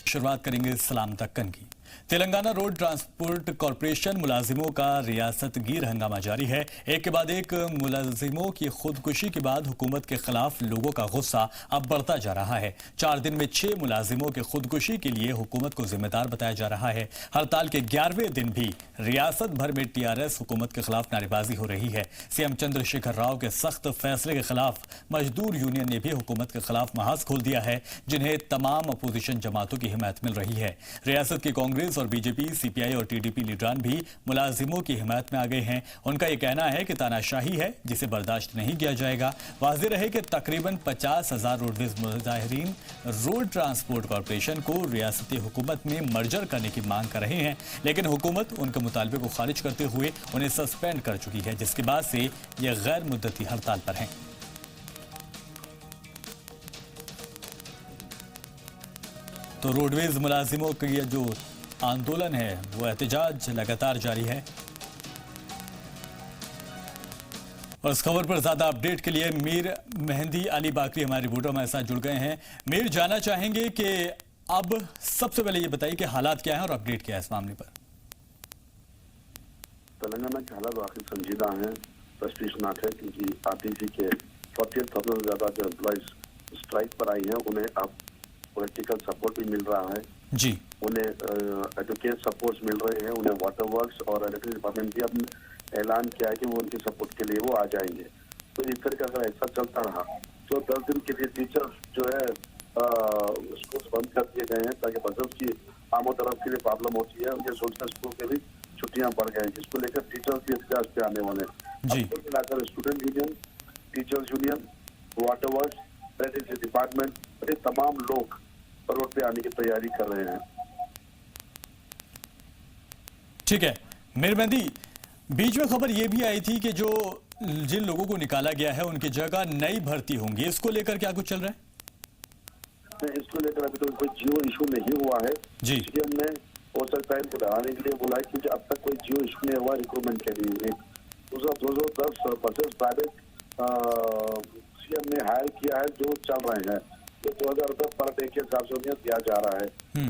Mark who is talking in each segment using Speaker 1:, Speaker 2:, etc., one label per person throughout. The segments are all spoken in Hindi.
Speaker 1: शुरुआत करेंगे सलाम दक्कन की। तेलंगाना रोड ट्रांसपोर्ट कॉरपोरेशन मुलाजिमों का रियासतगीर हंगामा जारी है। एक के बाद एक मुलाजिमों की खुदकुशी के बाद हुकूमत के खिलाफ लोगों का गुस्सा अब बढ़ता जा रहा है। 4 दिन में 6 मुलाजिमों की खुदकुशी के लिए हुकूमत को जिम्मेदार बताया जा रहा है। हड़ताल के 11वें दिन भी रियासत भर में टीआरएस हुकूमत के खिलाफ नारेबाजी हो रही है। सीएम चंद्रशेखर राव के सख्त फैसले के खिलाफ मजदूर यूनियन ने भी हुकूमत के खिलाफ महाज खोल दिया है, जिन्हें तमाम अपोजिशन जमातों की हिमायत मिल रही है। रियासत की कांग्रेस और बीजेपी, सीपीआई और टीडीपी लीडरान भी मुलाजिमों की हिमायत में आ गए हैं। उनका यह कहना है कि तानाशाही है जिसे बर्दाश्त नहीं किया जाएगा। वाज़ेह रहे कि तकरीबन 50,000 रोडवेज मुजाहिरीन रोड ट्रांसपोर्ट कॉरपोरेशन को रियासती हुकूमत में मर्जर करने की मांग कर रहे हैं, लेकिन हुकूमत उनके मुतालबे को खारिज करते हुए उन्हें सस्पेंड कर चुकी है, जिसके बाद से ये गैर मुद्दती हड़ताल पर हैं। तो रोडवेज मुलाजिमों का ये जो आंदोलन है वो एहतजाज लगातार जारी है। और इस खबर पर ज्यादा अपडेट के लिए मीर मेहंदी अली बाकरी हमारे रिपोर्टर हमारे साथ जुड़ गए हैं। मीर, जानना चाहेंगे कि अब सबसे पहले ये बताइए कि हालात क्या हैं और अपडेट क्या है इस मामले पर।
Speaker 2: तेलंगाना के हालात वाकई संजीदा हैं, तशवीशनाक है, क्योंकि आरटीसी के 48,000 से ज्यादा जो एम्प्लॉइज स्ट्राइक पर आई हैं उन्हें अब पॉलिटिकल सपोर्ट भी मिल रहा है
Speaker 1: जी,
Speaker 2: उन्हें एडवोकेट सपोर्ट मिल रहे हैं, उन्हें वाटर वर्क्स और इलेक्ट्रिसिटी डिपार्टमेंट भी अब ऐलान किया है कि वो उनकी सपोर्ट के लिए वो आ जाएंगे। तो इस तरह का अगर ऐसा चलता रहा तो 10 दिन के लिए टीचर्स जो है स्कूल बंद कर दिए गए हैं, ताकि बच्चों की आमोदरफ के लिए प्रॉब्लम होती है। उनके सोचना स्कूल के भी छुट्टियां बढ़ गए, जिसको लेकर टीचर्स भी एहतजाज पे आने वाले हैं। कुल मिलाकर student union, teachers union, water works, electricity department, ये तमाम लोग रोड पे आने की तैयारी कर रहे हैं।
Speaker 1: ठीक है मीर मेहंदी, बीच में खबर यह भी आई थी कि जो जिन लोगों को निकाला गया है उनकी जगह नई भर्ती होंगी, इसको लेकर क्या कुछ चल रहा है?
Speaker 2: इसको लेकर अभी तो कोई जियो इशू नहीं हुआ है जी। सीएम ने हो सकता है इनको बढ़ाने के लिए बोला है, क्योंकि अब तक कोई जियो इशू नहीं हुआ रिक्रूटमेंट के लिए। 210 प्राइवेट सीएम ने हायर किया है जो चल रहे हैं, तो 2000 रुपये पर डे के हिसाब से उन्हें दिया जा रहा है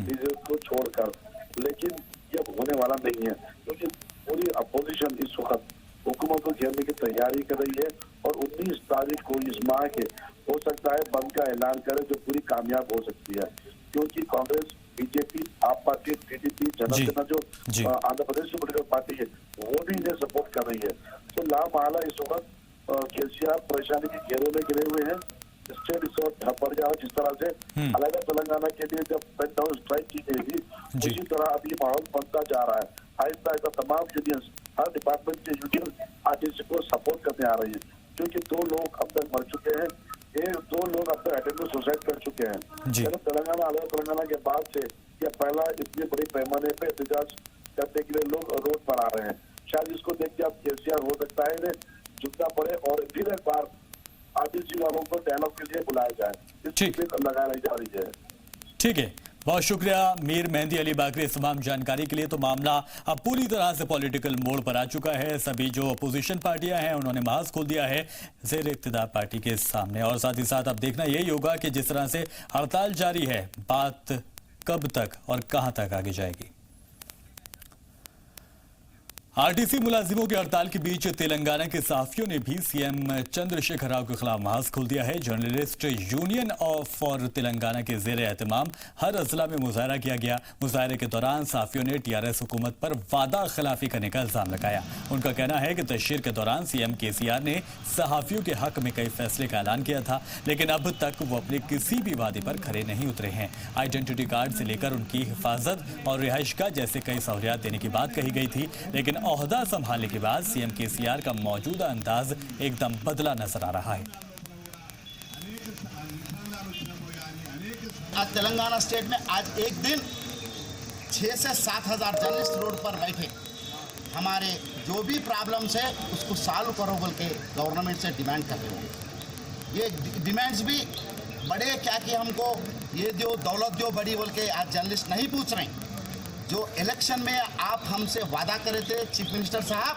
Speaker 2: डीजल को छोड़कर। लेकिन ये होने वाला नहीं है, क्योंकि पूरी अपोजिशन इस वक्त हुकूमत को घेरने की तैयारी कर रही है और 19 तारीख को इस माह के हो सकता है बंद का ऐलान करे, जो पूरी कामयाब हो सकती है, क्योंकि कांग्रेस, बीजेपी, आप पार्टी, टीडीपी, जनता जो आंध्र प्रदेश की पोलिटिकल पार्टी है वो भी इन्हें सपोर्ट कर रही है। तो लामहला इस वक्त केसीआर परेशानी के घेरों में गिरे हुए हैं। स्टेट इस वक्त पड़ जाओ, जिस तरह से अलग तेलंगाना के लिए जब डाउन स्ट्राइक की गई थी, उसी तरह अब ये माहौल बनता जा रहा है। आहिस्ता आहिस्ता तमाम यूनियंस, हर डिपार्टमेंट के यूनियन आरटीसी को सपोर्ट करने आ रही है, क्योंकि 2 लोग अब तक मर चुके हैं, 2 लोग अब तक अटेंडेंस सुसाइड कर चुके हैं। तेलंगाना अलग तेलंगाना के बाद से यह पहला इतने बड़े पैमाने पे एहतजाज करने के लिए लोग रोड पर आ रहे हैं। शायद इसको देख के अब केसीआर हो सकता है इन्हें झुकना पड़े और फिर एक बार आरटीसी वालों को डायलॉग के लिए बुलाया जाए। ठीक लगाई जा रही है।
Speaker 1: ठीक है, बहुत शुक्रिया मीर मेहंदी अली बाकरी इस तमाम जानकारी के लिए। तो मामला अब पूरी तरह से पॉलिटिकल मोड़ पर आ चुका है। सभी जो अपोजिशन पार्टियां हैं उन्होंने महाज खोल दिया है ज़ेर इक़्तिदार पार्टी के सामने। और साथ ही साथ अब देखना यही होगा कि जिस तरह से हड़ताल जारी है, बात कब तक और कहां तक आगे जाएगी। आरटीसी मुलाजिमों की हड़ताल के बीच तेलंगाना के सहाफियों ने भी सीएम चंद्रशेखर राव के खिलाफ महाज खोल दिया है। जर्नलिस्ट यूनियन फॉर तेलंगाना के जेर एहतमाम हर अजला में मुजाहरा किया गया। मुजाहरे के दौरान सहाफियों ने टीआरएस हुकूमत पर वादा खिलाफी करने का इल्जाम लगाया। उनका कहना है कि तशहीर के दौरान सीएम केसीआर ने सहाफियों के हक में कई फैसले का ऐलान किया था, लेकिन अब तक वो अपने किसी भी वादे पर खरे नहीं उतरे हैं। आइडेंटिटी कार्ड से लेकर उनकी हिफाजत और रिहाइश का जैसे कई सहूलियात देने की बात कही गई थी, लेकिन ओहदा संभालने के बाद सीएम केसीआर का मौजूदा अंदाज एकदम बदला नजर आ रहा है।
Speaker 3: आज तेलंगाना स्टेट में आज एक दिन 6 से 7 हजार जर्नलिस्ट रोड पर बैठे, हमारे जो भी प्रॉब्लम्स है उसको सॉल्व करो बोल के गवर्नमेंट से डिमांड कर रहे हो। ये डिमांड्स भी बड़े क्या कि हमको ये जो दौलत जो बड़ी बोल के आज जर्नलिस्ट नहीं पूछ रहे हैं। जो इलेक्शन में आप हमसे वादा करे थे चीफ मिनिस्टर साहब,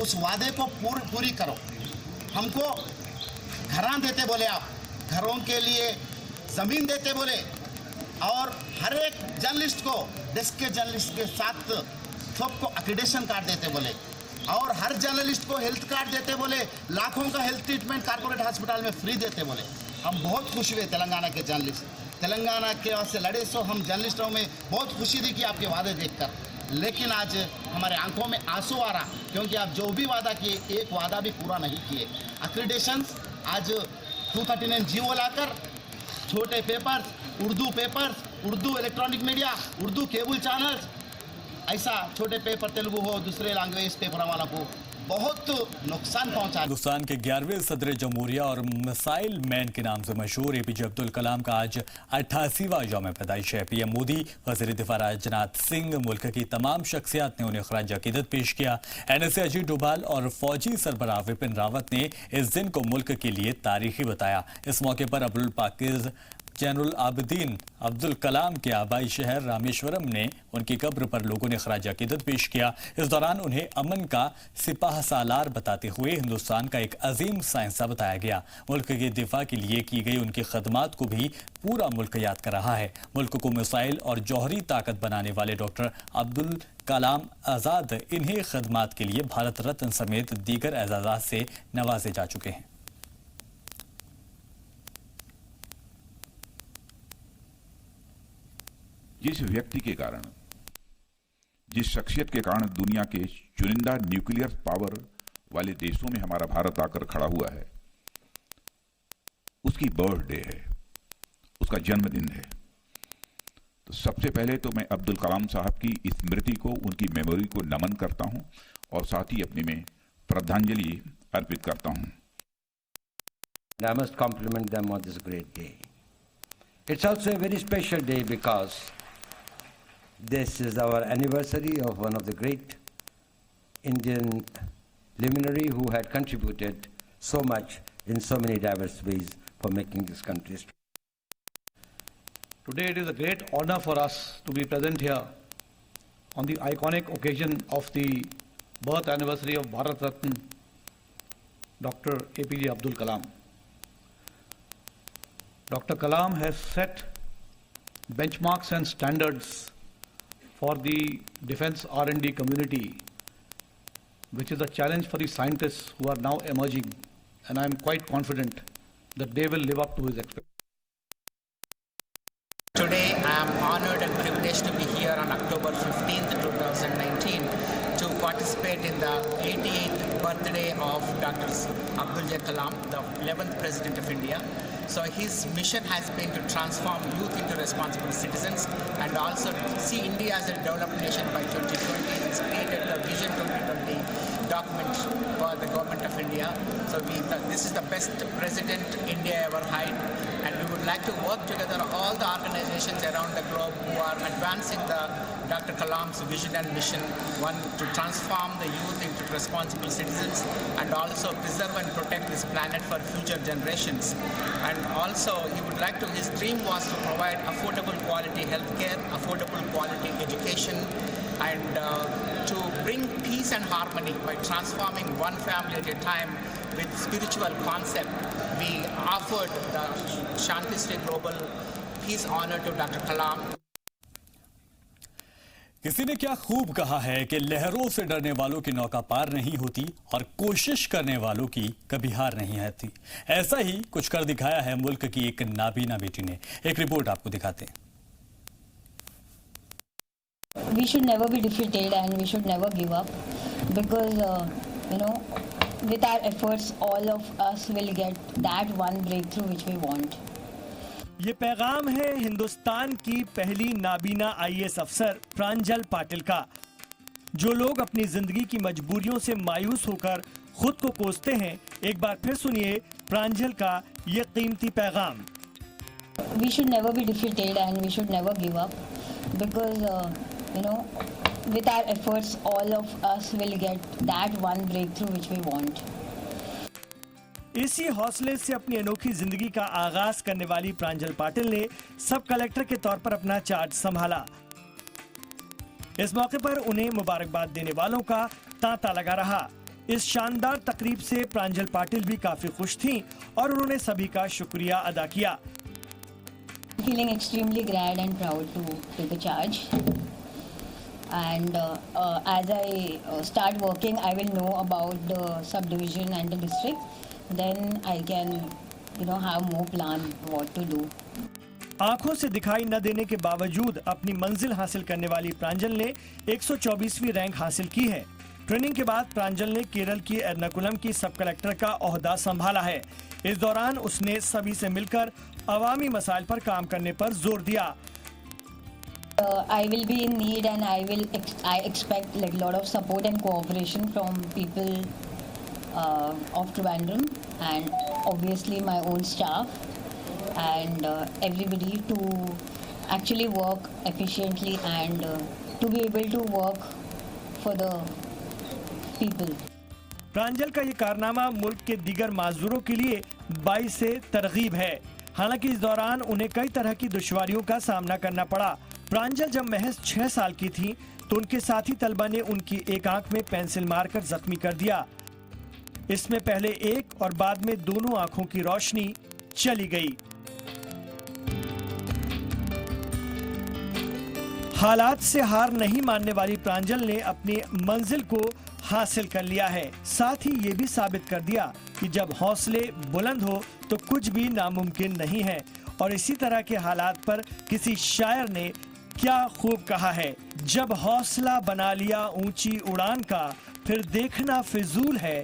Speaker 3: उस वादे को पूरी करो। हमको घरां देते बोले, आप घरों के लिए ज़मीन देते बोले, और हर एक जर्नलिस्ट को, डेस्क के जर्नलिस्ट के साथ सबको एक्रेडिटेशन कार्ड देते बोले, और हर जर्नलिस्ट को हेल्थ कार्ड देते बोले, लाखों का हेल्थ ट्रीटमेंट कारपोरेट हॉस्पिटल में फ्री देते बोले। हम बहुत खुश हुए तेलंगाना के जर्नलिस्ट, तेलंगाना के वास्ते लड़े, सो हम जर्नलिस्टों में बहुत खुशी थी कि आपके वादे देखकर। लेकिन आज हमारे आंखों में आंसू आ रहा, क्योंकि आप जो भी वादा किए एक वादा भी पूरा नहीं किए। एक्रेडिटेशन आज 239 जीवो लाकर छोटे papers, Urdu electronic media, Urdu cable channels, ऐसा छोटे पेपर तेलुगु हो, दूसरे लैंग्वेज पेपर वाला को बहुत नुकसान पहुंचा।
Speaker 1: हिंदुस्तान के 11वें सदर जमहूरिया और मिसाइल मैन के नाम से मशहूर एपीजे अब्दुल कलाम का आज 88वां यौम पैदाइश है। पीएम मोदी, वजीर दिफा राजनाथ सिंह, मुल्क की तमाम शख्सियात ने उन्हें खराज अकीदत पेश किया। एनएसए अजीत डोभाल और फौजी सरबराह विपिन रावत ने इस दिन को मुल्क के लिए तारीखी बताया। इस मौके पर अब्दुल पाकिर जैनुल आबिदीन अब्दुल कलाम के आबाई शहर रामेश्वरम ने उनकी कब्र पर लोगों ने खराज अकीदत पेश किया। इस दौरान उन्हें अमन का सिपाह सालार बताते हुए हिंदुस्तान का एक अजीम साइंसदान बताया गया। मुल्क के दिफा के लिए की गई उनकी खदमात को भी पूरा मुल्क याद कर रहा है। मुल्क को मिसाइल और जौहरी ताकत बनाने वाले डॉक्टर अब्दुल कलाम आजाद इन्हें खदमात के लिए भारत रत्न समेत दीगर एजाजात से नवाजे जा चुके हैं।
Speaker 4: जिस व्यक्ति के कारण, जिस शख्सियत के कारण दुनिया के चुनिंदा न्यूक्लियर पावर वाले देशों में हमारा भारत आकर खड़ा हुआ है, उसकी बर्थडे है, उसका जन्मदिन है। तो सबसे पहले तो मैं अब्दुल कलाम साहब की स्मृति को, उनकी मेमोरी को नमन करता हूं और साथ ही अपने में श्रद्धांजलि अर्पित करता हूं।
Speaker 5: I must compliment them on this great day. It's also a very special day because this is our anniversary of one of the great Indian luminary who had contributed so much in so many diverse ways for making this country strong.
Speaker 6: Today it is a great honor for us to be present here on the iconic occasion of the birth anniversary of Bharat Ratna Dr. APJ Abdul Kalam. Dr. Kalam has set benchmarks and standards for the defense R&D community, which is a challenge for the scientists who are now emerging, and I am quite confident that they will live up to his expectations.
Speaker 7: Today I am honored and privileged to be here on October 15th, 2019 to participate in the 88th birthday of Dr. Abdul Kalam, the 11th President of India. So his mission has been to transform youth into responsible citizens and also see India as a developed nation by 2020. He's created the Vision 2020 document for the government of India. So this is the best president India ever had, and we would like to work together all the organizations around the globe who are advancing the Dr. Kalam's vision and mission, one to transform the youth into responsible citizens and also preserve and protect this planet for future generations. And also he would like to, his dream was to provide affordable quality healthcare, affordable quality education, and to bring peace and harmony by transforming one family at a time with spiritual concept. We offered the Shanti Sri Global Peace Honor to Dr. Kalam.
Speaker 1: किसी ने क्या खूब कहा है कि लहरों से डरने वालों की नौका पार नहीं होती और कोशिश करने वालों की कभी हार नहीं आती। ऐसा ही कुछ कर दिखाया है मुल्क की एक नाबीना बेटी ने। एक रिपोर्ट आपको दिखाते हैं।
Speaker 8: We should never be defeated and we should never give up because with our efforts all of us will get that one breakthrough which we want.
Speaker 9: ये पैगाम है हिंदुस्तान की पहली नाबीना आईएएस अफसर प्रांजल पाटिल का। जो लोग अपनी जिंदगी की मजबूरियों से मायूस होकर खुद को कोसते हैं, एक बार फिर सुनिए प्रांजल का ये कीमती पैगाम।
Speaker 8: We should never be defeated and we should never give up because with our efforts all of us will get that one breakthrough which we want.
Speaker 9: इसी हौसले से अपनी अनोखी जिंदगी का आगाज करने वाली प्रांजल पाटिल ने सब कलेक्टर के तौर पर अपना चार्ज संभाला। इस मौके पर उन्हें मुबारकबाद देने वालों का तांता लगा रहा। इस शानदार तकरीब से प्रांजल पाटिल भी काफी खुश थीं और उन्होंने सभी का शुक्रिया अदा किया।
Speaker 8: Feeling extremely glad and proud to take the charge. And as I start working, I will know about the subdivision and the district. Then I can, have more plan what to do.
Speaker 9: आंखों से दिखाई न देने के बावजूद अपनी मंजिल हासिल करने वाली प्रांजल ने 124वीं रैंक हासिल की है। ट्रेनिंग के बाद प्रांजल ने केरल की एर्नाकुलम की सब कलेक्टर का ओहदा संभाला है। इस दौरान उसने सभी से मिलकर अवामी मसाइल पर काम करने पर जोर दिया।
Speaker 8: I will be in need and I expect like a lot of support and cooperation from people of Trivandrum and obviously my own staff and everybody to actually work efficiently and to be able to work for the people.
Speaker 9: प्रांजल का ये कारनामा मुल्क के दीगर माजदूरों के लिए बाइस से तरगीब है। हालांकि इस दौरान उन्हें कई तरह की दुश्वारियों का सामना करना पड़ा। प्रांजल जब महज 6 साल की थी तो उनके साथी तलबा ने उनकी एक आंख में पेंसिल मारकर जख्मी कर दिया। इसमें पहले एक और बाद में दोनों आंखों की रोशनी चली गई। हालात से हार नहीं मानने वाली प्रांजल ने अपनी मंजिल को हासिल कर लिया है। साथ ही ये भी साबित कर दिया कि जब हौसले बुलंद हो तो कुछ भी नामुमकिन नहीं है। और इसी तरह के हालात पर किसी शायर ने क्या खूब कहा है, जब हौसला बना लिया ऊंची उड़ान का, फिर देखना फिजूल है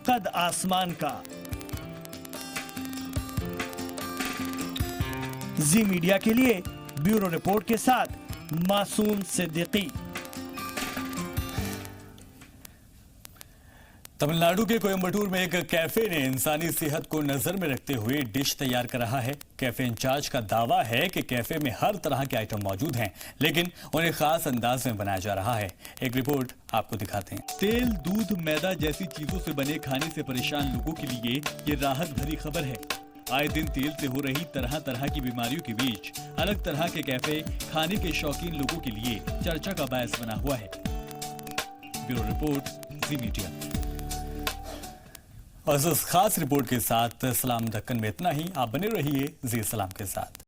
Speaker 9: कद आसमान का। जी मीडिया के लिए ब्यूरो रिपोर्ट के साथ मासूम सिद्दीकी।
Speaker 1: तमिलनाडु के कोयम्बटूर में एक कैफे ने इंसानी सेहत को नजर में रखते हुए डिश तैयार कर रहा है। कैफे इंचार्ज का दावा है कि कैफे में हर तरह के आइटम मौजूद हैं, लेकिन उन्हें खास अंदाज में बनाया जा रहा है। एक रिपोर्ट आपको दिखाते हैं। तेल, दूध, मैदा जैसी चीजों से बने खाने से परेशान लोगों के लिए ये राहत भरी खबर है। आए दिन तेल से हो रही तरह तरह की बीमारियों के बीच अलग तरह के कैफे खाने के शौकीन लोगों के लिए चर्चा का बायस बना हुआ है। ब्यूरो रिपोर्ट, जी मीडिया। और इस खास रिपोर्ट के साथ सलाम दक्कन में इतना ही। आप बने रहिए जी सलाम के साथ।